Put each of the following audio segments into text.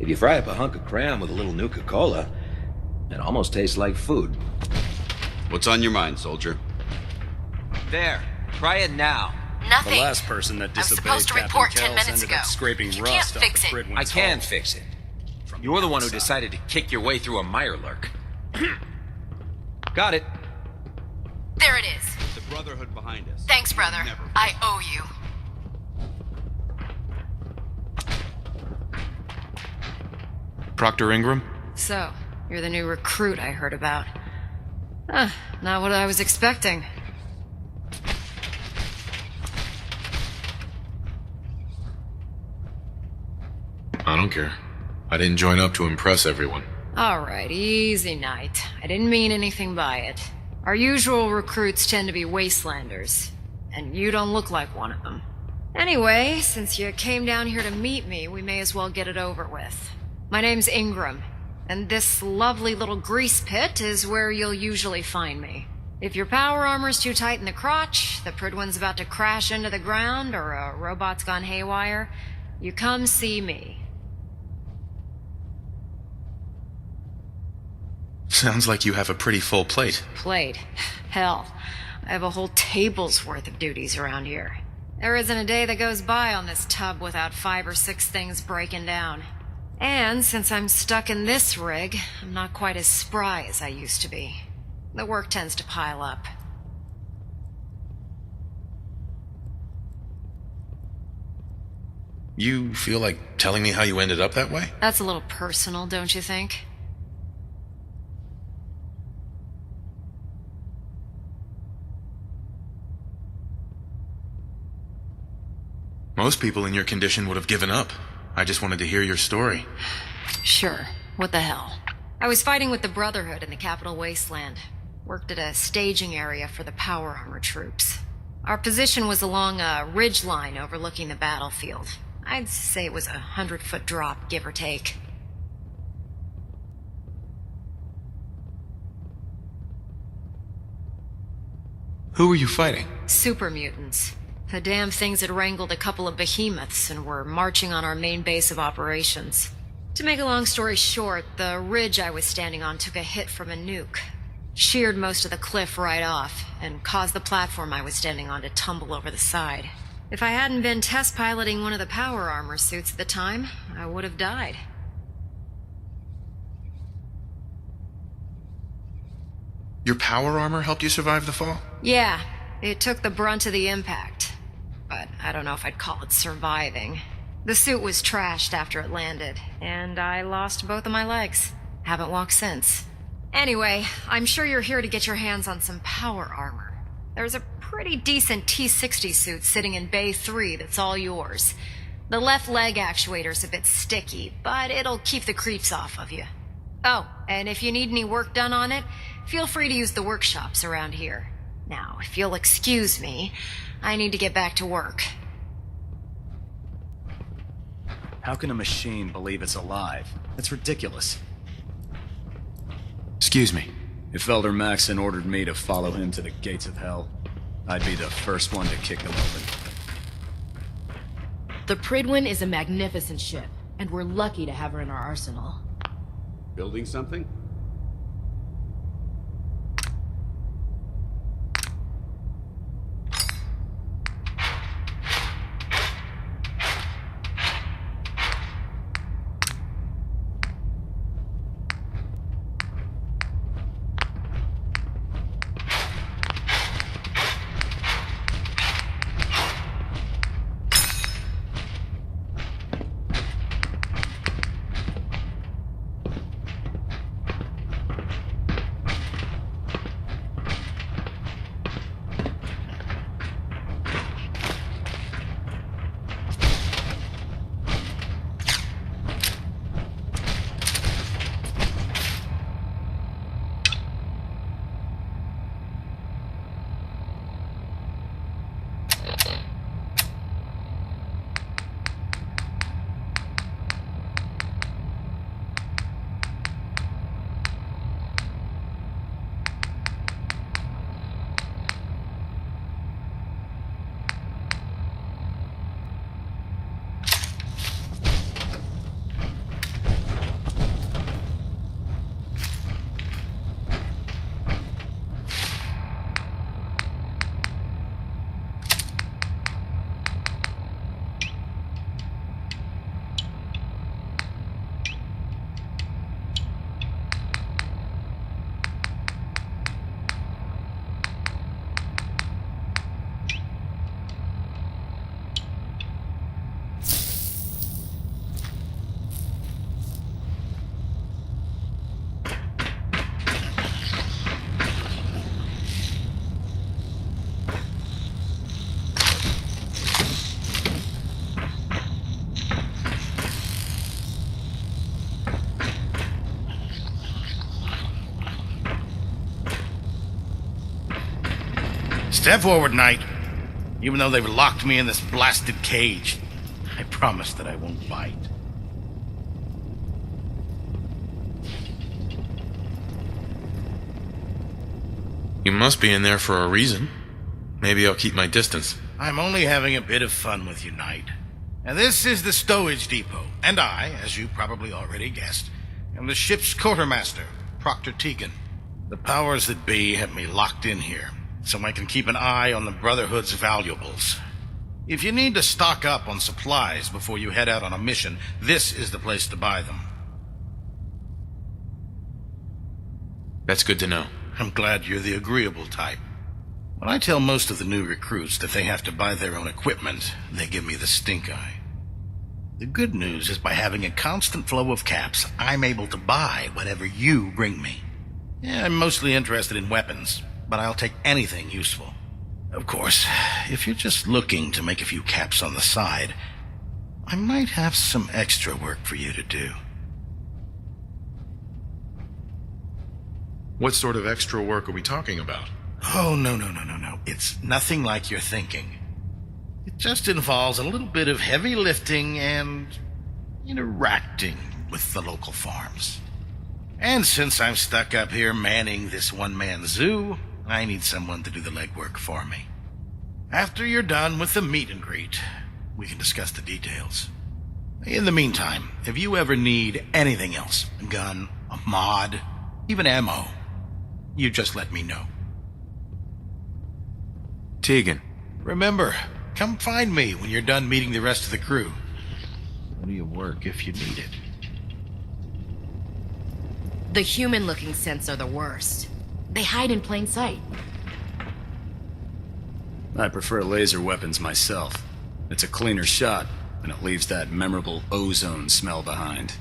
If you fry up a hunk of cram with a little Nuka-Cola, it almost tastes like food. What's on your mind, soldier? There. Try it now. Nothing. The last person that I was disobeyed supposed to Captain report 10 Kells minutes ended ago. up scraping You rust can't off fix the it. Pridwin's I can hull. fix it. You're the one who decided to kick your way through a Mirelurk. Got it. There it is. The Brotherhood behind us. Thanks, brother. Never. I owe you. Proctor Ingram? So, you're the new recruit I heard about. Not what I was expecting. I don't care. I didn't join up to impress everyone. Alright, easy night. I didn't mean anything by it. Our usual recruits tend to be wastelanders, and you don't look like one of them. Anyway, since you came down here to meet me, we may as well get it over with. My name's Ingram, and this lovely little grease pit is where you'll usually find me. If your power armor's too tight in the crotch, the Pridwin's about to crash into the ground, or a robot's gone haywire, you come see me. Sounds like you have a pretty full plate. Plate. Hell, I have a whole table's worth of duties around here. There isn't a day that goes by on this tub without 5 or 6 things breaking down. And since I'm stuck in this rig, I'm not quite as spry as I used to be. The work tends to pile up. You feel like telling me how you ended up that way? That's a little personal, don't you think? Most people in your condition would have given up. I just wanted to hear your story. Sure. What the hell? I was fighting with the Brotherhood in the Capital Wasteland. Worked at a staging area for the power armor troops. Our position was along a ridge line overlooking the battlefield. I'd say it was a 100-foot drop, give or take. Who were you fighting? Super mutants. The damn things had wrangled a couple of behemoths and were marching on our main base of operations. To make a long story short, the ridge I was standing on took a hit from a nuke. Sheared most of the cliff right off, and caused the platform I was standing on to tumble over the side. If I hadn't been test piloting one of the power armor suits at the time, I would have died. Your power armor helped you survive the fall? Yeah, it took the brunt of the impact. But I don't know if I'd call it surviving. The suit was trashed after it landed, and I lost both of my legs. Haven't walked since. Anyway, I'm sure you're here to get your hands on some power armor. There's a pretty decent T-60 suit sitting in Bay 3 that's all yours. The left leg actuator's a bit sticky, but it'll keep the creeps off of you. Oh, and if you need any work done on it, feel free to use the workshops around here. Now, if you'll excuse me, I need to get back to work. How can a machine believe it's alive? That's ridiculous. Excuse me. If Elder Maxon ordered me to follow him to the gates of hell, I'd be the first one to kick them open. The Pridwin is a magnificent ship, and we're lucky to have her in our arsenal. Building something? Step forward, Knight. Even though they've locked me in this blasted cage, I promise that I won't bite. You must be in there for a reason. Maybe I'll keep my distance. I'm only having a bit of fun with you, Knight. And this is the stowage depot, and I, as you probably already guessed, am the ship's quartermaster, Proctor Tegan. The powers that be have me locked in here, so I can keep an eye on the Brotherhood's valuables. If you need to stock up on supplies before you head out on a mission, this is the place to buy them. That's good to know. I'm glad you're the agreeable type. When I tell most of the new recruits that they have to buy their own equipment, they give me the stink eye. The good news is by having a constant flow of caps, I'm able to buy whatever you bring me. Yeah, I'm mostly interested in weapons, but I'll take anything useful. Of course, if you're just looking to make a few caps on the side, I might have some extra work for you to do. What sort of extra work are we talking about? Oh, no. It's nothing like you're thinking. It just involves a little bit of heavy lifting and interacting with the local farms. And since I'm stuck up here manning this one-man zoo, I need someone to do the legwork for me. After you're done with the meet and greet, we can discuss the details. In the meantime, if you ever need anything else, a gun, a mod, even ammo, you just let me know. Tegan. Remember, come find me when you're done meeting the rest of the crew. Go to your work if you need it. The human-looking synths are the worst. They hide in plain sight. I prefer laser weapons myself. It's a cleaner shot, and it leaves that memorable ozone smell behind.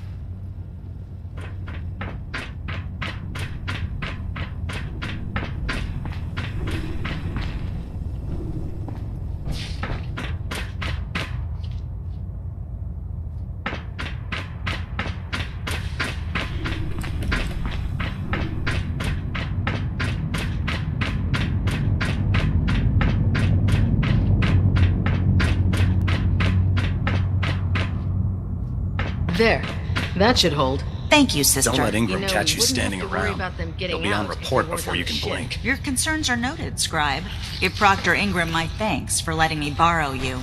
There. That should hold. Thank you, sister. Don't let Ingram You know, catch you wouldn't standing have to worry around. about them getting He'll be on out if report he was before on you the can ship. blink. Your concerns are noted, Scribe. Give Proctor Ingram my thanks for letting me borrow you.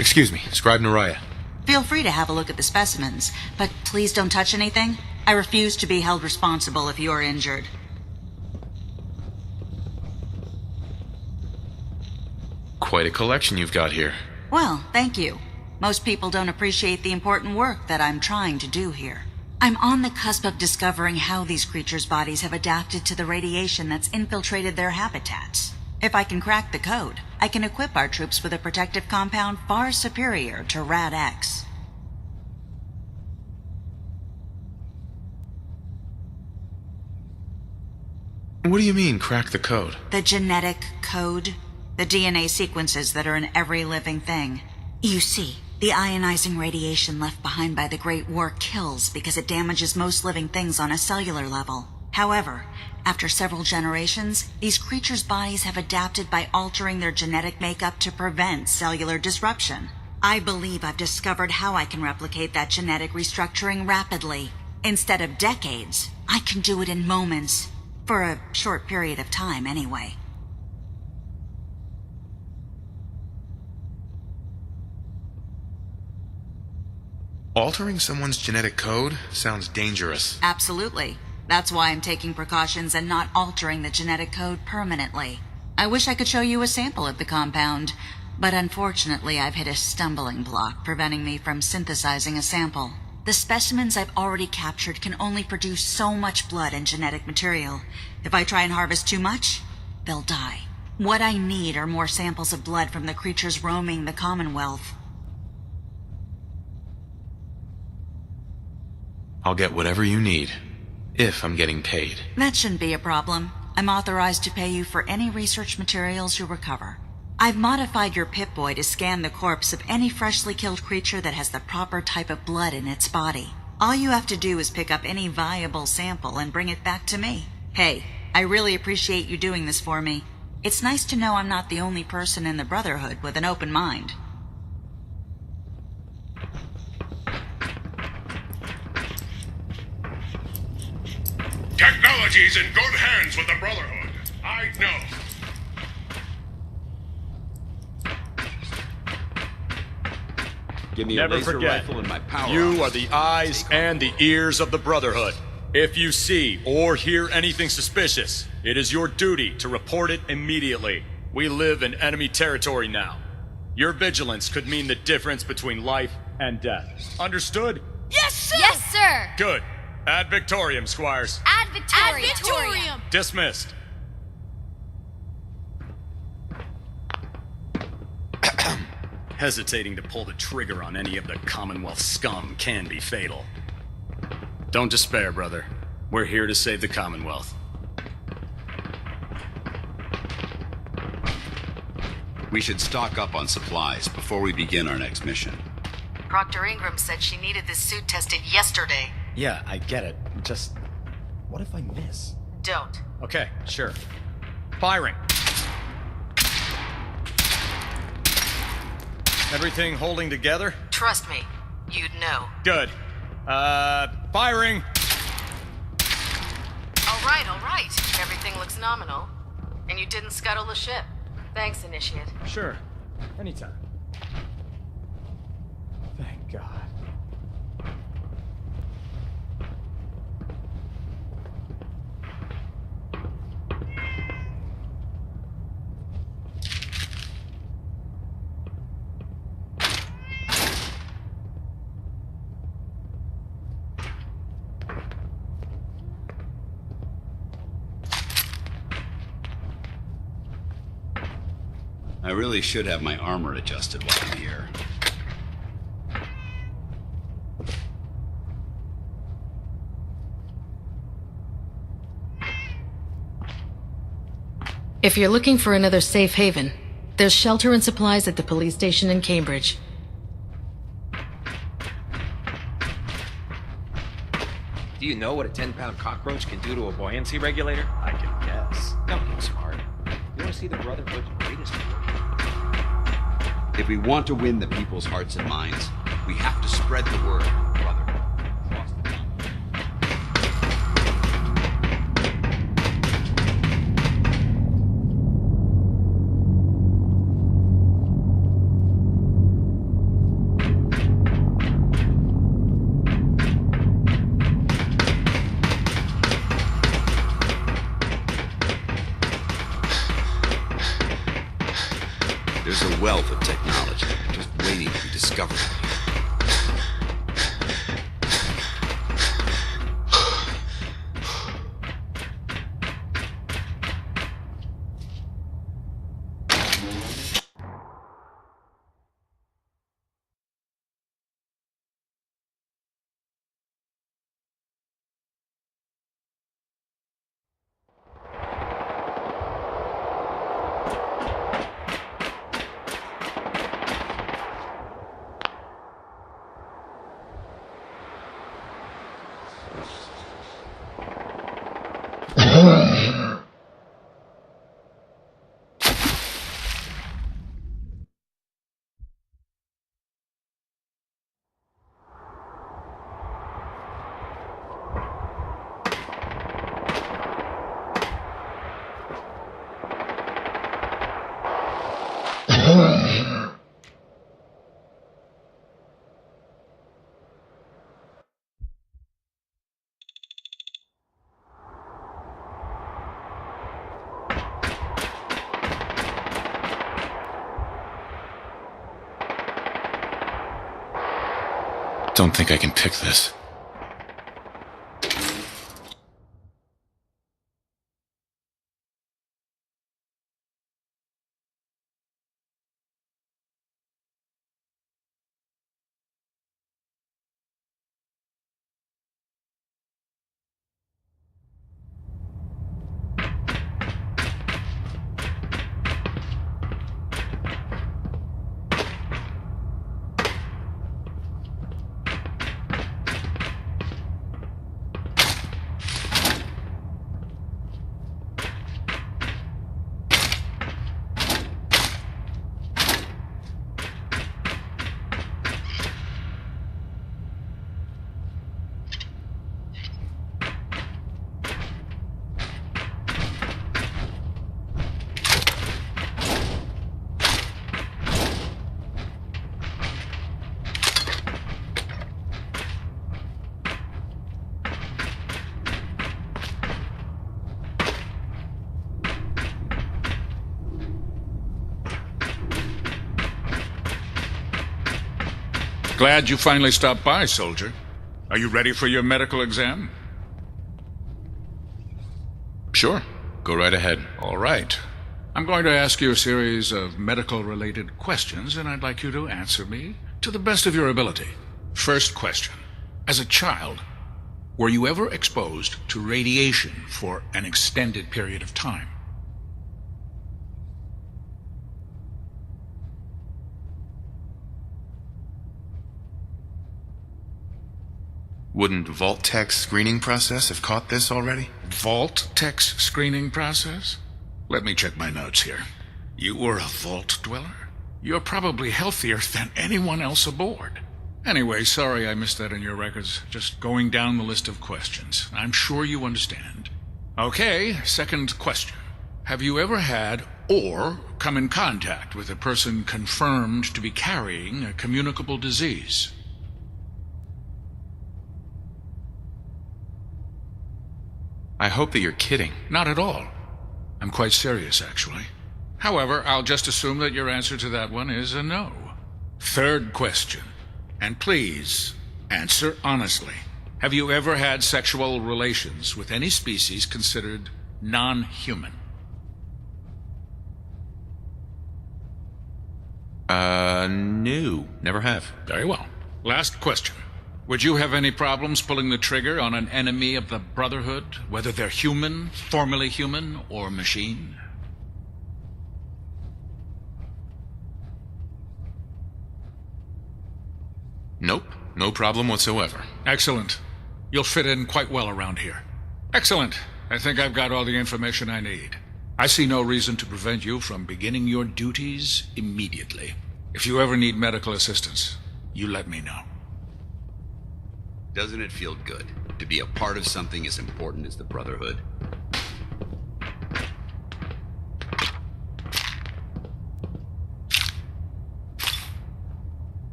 Excuse me, Scribe Naraya. Feel free to have a look at the specimens, but please don't touch anything. I refuse to be held responsible if you are injured. Quite a collection you've got here. Well, thank you. Most people don't appreciate the important work that I'm trying to do here. I'm on the cusp of discovering how these creatures' bodies have adapted to the radiation that's infiltrated their habitats. If I can crack the code, I can equip our troops with a protective compound far superior to Rad-X. What do you mean, crack the code? The genetic code. The DNA sequences that are in every living thing. You see, the ionizing radiation left behind by the Great War kills because it damages most living things on a cellular level. However, after several generations, these creatures' bodies have adapted by altering their genetic makeup to prevent cellular disruption. I believe I've discovered how I can replicate that genetic restructuring rapidly. Instead of decades, I can do it in moments. For a short period of time, anyway. Altering someone's genetic code sounds dangerous. Absolutely. That's why I'm taking precautions and not altering the genetic code permanently. I wish I could show you a sample of the compound, but unfortunately I've hit a stumbling block preventing me from synthesizing a sample. The specimens I've already captured can only produce so much blood and genetic material. If I try and harvest too much, they'll die. What I need are more samples of blood from the creatures roaming the Commonwealth. I'll get whatever you need, if I'm getting paid. That shouldn't be a problem. I'm authorized to pay you for any research materials you recover. I've modified your Pip-Boy to scan the corpse of any freshly killed creature that has the proper type of blood in its body. All you have to do is pick up any viable sample and bring it back to me. Hey, I really appreciate you doing this for me. It's nice to know I'm not the only person in the Brotherhood with an open mind. Technology's in good hands with the Brotherhood. I know. Give me Never a laser forget, rifle and my power you arms. are the eyes and the ears of the Brotherhood. If you see or hear anything suspicious, it is your duty to report it immediately. We live in enemy territory now. Your vigilance could mean the difference between life and death. Understood? Yes, sir! Yes, sir! Good. Ad Victorium, Squires. Ad Victorium! Ad Victorium! Dismissed. Hesitating to pull the trigger on any of the Commonwealth scum can be fatal. Don't despair, brother. We're here to save the Commonwealth. We should stock up on supplies before we begin our next mission. Proctor Ingram said she needed this suit tested yesterday. Yeah, I get it. Just... what if I miss? Don't. Okay, sure. Firing. Everything holding together? Trust me, you'd know. Good. Firing! All right. Everything looks nominal. And you didn't scuttle the ship. Thanks, Initiate. Sure. Anytime. Thank God. I really should have my armor adjusted while I'm here. If you're looking for another safe haven, there's shelter and supplies at the police station in Cambridge. Do you know what a 10-pound cockroach can do to a buoyancy regulator? I can guess. Don't get smart. You want to see the Brotherhood's greatest work? If we want to win the people's hearts and minds, we have to spread the word, Brotherhood. Across the continent. There's a wealth of technology just waiting to be discovered. Don't think I can pick this. Glad you finally stopped by, soldier. Are you ready for your medical exam? Sure. Go right ahead. All right. I'm going to ask you a series of medical-related questions, and I'd like you to answer me to the best of your ability. First question. As a child, were you ever exposed to radiation for an extended period of time? Wouldn't Vault-Tech's screening process have caught this already? Vault-Tech's screening process? Let me check my notes here. You were a vault dweller? You're probably healthier than anyone else aboard. Anyway, sorry I missed that in your records. Just going down the list of questions. I'm sure you understand. Okay, second question. Have you ever had or come in contact with a person confirmed to be carrying a communicable disease? I hope that you're kidding. Not at all. I'm quite serious, actually. However, I'll just assume that your answer to that one is a no. Third question. And please, answer honestly. Have you ever had sexual relations with any species considered non-human? No. Never have. Very well. Last question. Would you have any problems pulling the trigger on an enemy of the Brotherhood, whether they're human, formerly human, or machine? Nope. No problem whatsoever. Excellent. You'll fit in quite well around here. Excellent. I think I've got all the information I need. I see no reason to prevent you from beginning your duties immediately. If you ever need medical assistance, you let me know. Doesn't it feel good to be a part of something as important as the Brotherhood?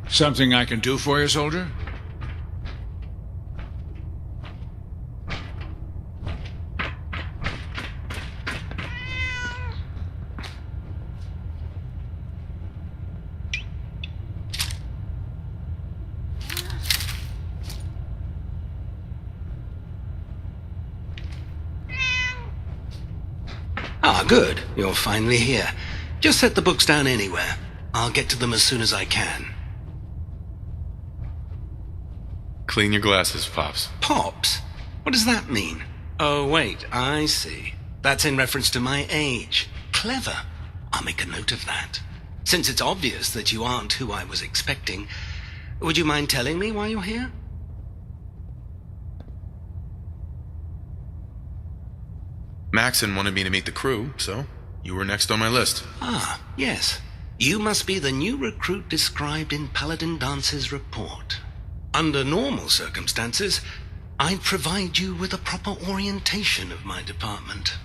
Something I can do for you, soldier? Ah, good. You're finally here. Just set the books down anywhere. I'll get to them as soon as I can. Clean your glasses, Pops. Pops? What does that mean? Oh, wait, I see. That's in reference to my age. Clever. I'll make a note of that. Since it's obvious that you aren't who I was expecting, would you mind telling me why you're here? Maxon wanted me to meet the crew, so you were next on my list. Ah, yes. You must be the new recruit described in Paladin Dance's report. Under normal circumstances, I'd provide you with a proper orientation of my department.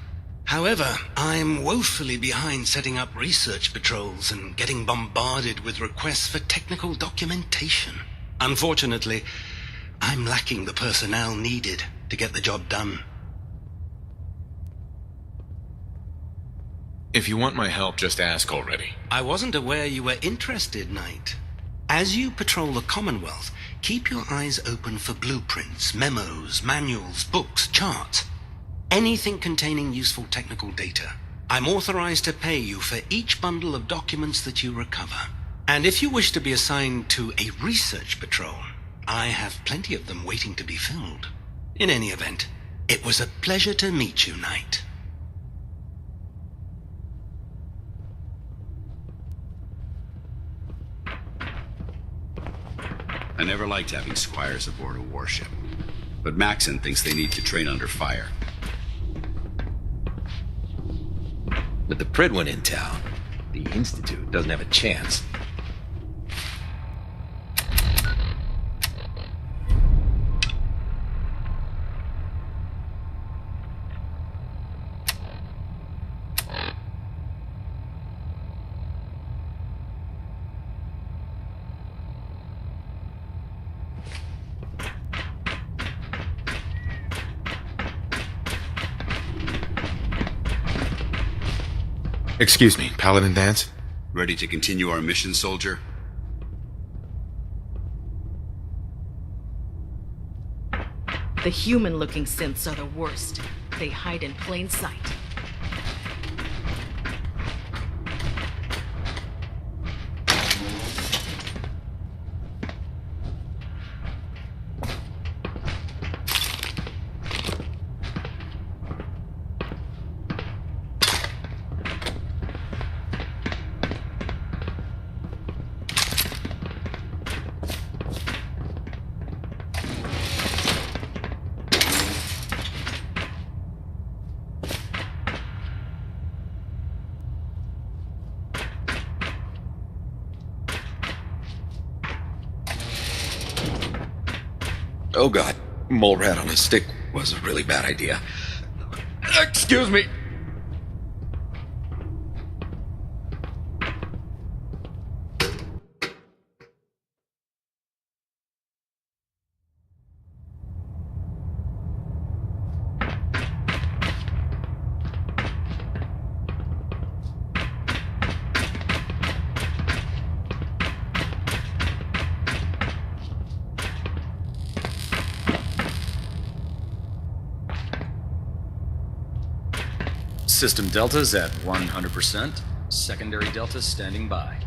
However, I'm woefully behind setting up research patrols and getting bombarded with requests for technical documentation. Unfortunately, I'm lacking the personnel needed to get the job done. If you want my help, just ask already. I wasn't aware you were interested, Knight. As you patrol the Commonwealth, keep your eyes open for blueprints, memos, manuals, books, charts. Anything containing useful technical data. I'm authorized to pay you for each bundle of documents that you recover. And if you wish to be assigned to a research patrol, I have plenty of them waiting to be filled. In any event, it was a pleasure to meet you, Knight. I never liked having squires aboard a warship, but Maxon thinks they need to train under fire. With the Prydwen in town, the Institute doesn't have a chance. Excuse me, Paladin Dance? Ready to continue our mission, soldier? The human-looking synths are the worst. They hide in plain sight. Oh god, mole rat on a stick was a really bad idea. Excuse me. System deltas at 100%. Secondary deltas standing by.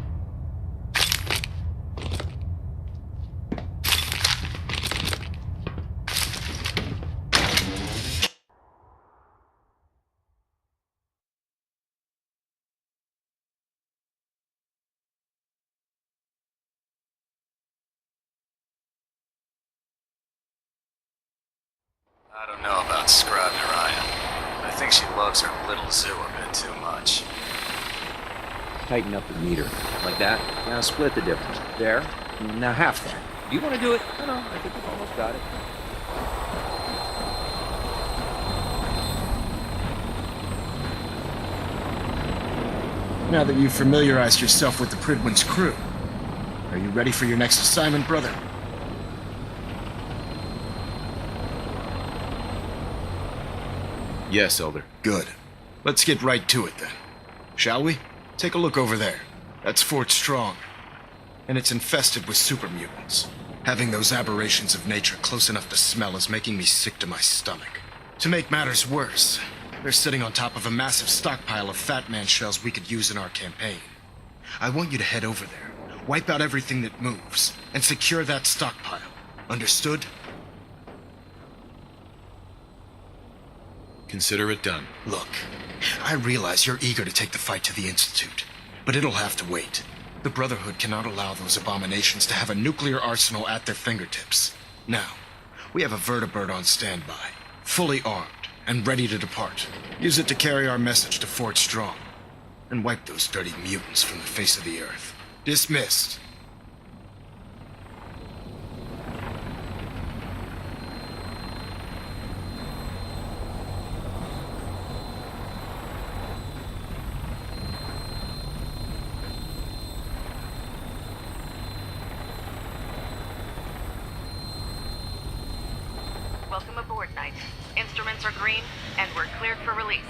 I don't know about Scrub Narayan. I think she loves her little zoo a bit too much. Tighten up the meter. Like that. Now split the difference. There. Now half that. You want to do it? No, I think we've almost got it. Now that you've familiarized yourself with the Pridwin's crew, are you ready for your next assignment, brother? Yes, Elder. Good. Let's get right to it then. Shall we? Take a look over there. That's Fort Strong. And it's infested with super mutants. Having those aberrations of nature close enough to smell is making me sick to my stomach. To make matters worse, they're sitting on top of a massive stockpile of Fat Man shells we could use in our campaign. I want you to head over there, wipe out everything that moves, and secure that stockpile. Understood? Consider it done. Look, I realize you're eager to take the fight to the Institute, but it'll have to wait. The Brotherhood cannot allow those abominations to have a nuclear arsenal at their fingertips. Now, we have a vertibird on standby, fully armed and ready to depart. Use it to carry our message to Fort Strong, and wipe those dirty mutants from the face of the earth. Dismissed. Welcome aboard, Knight. Instruments are green, and we're cleared for release.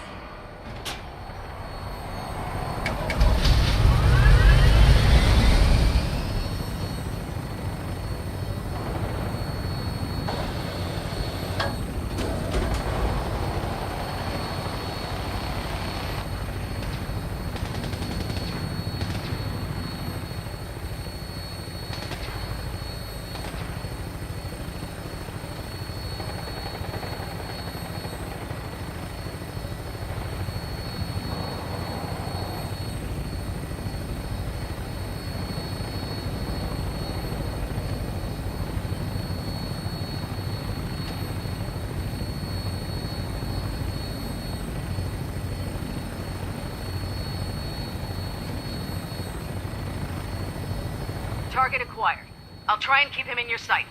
Target acquired. I'll try and keep him in your sights.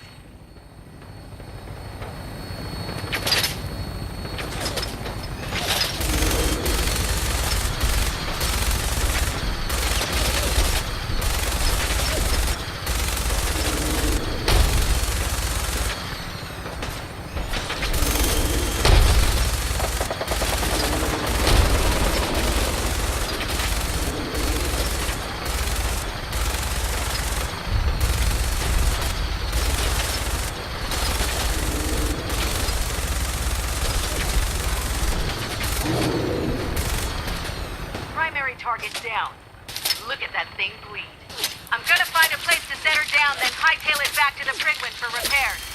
down. Look at that thing bleed. I'm gonna find a place to set her down, then hightail it back to the Prydwen for repairs.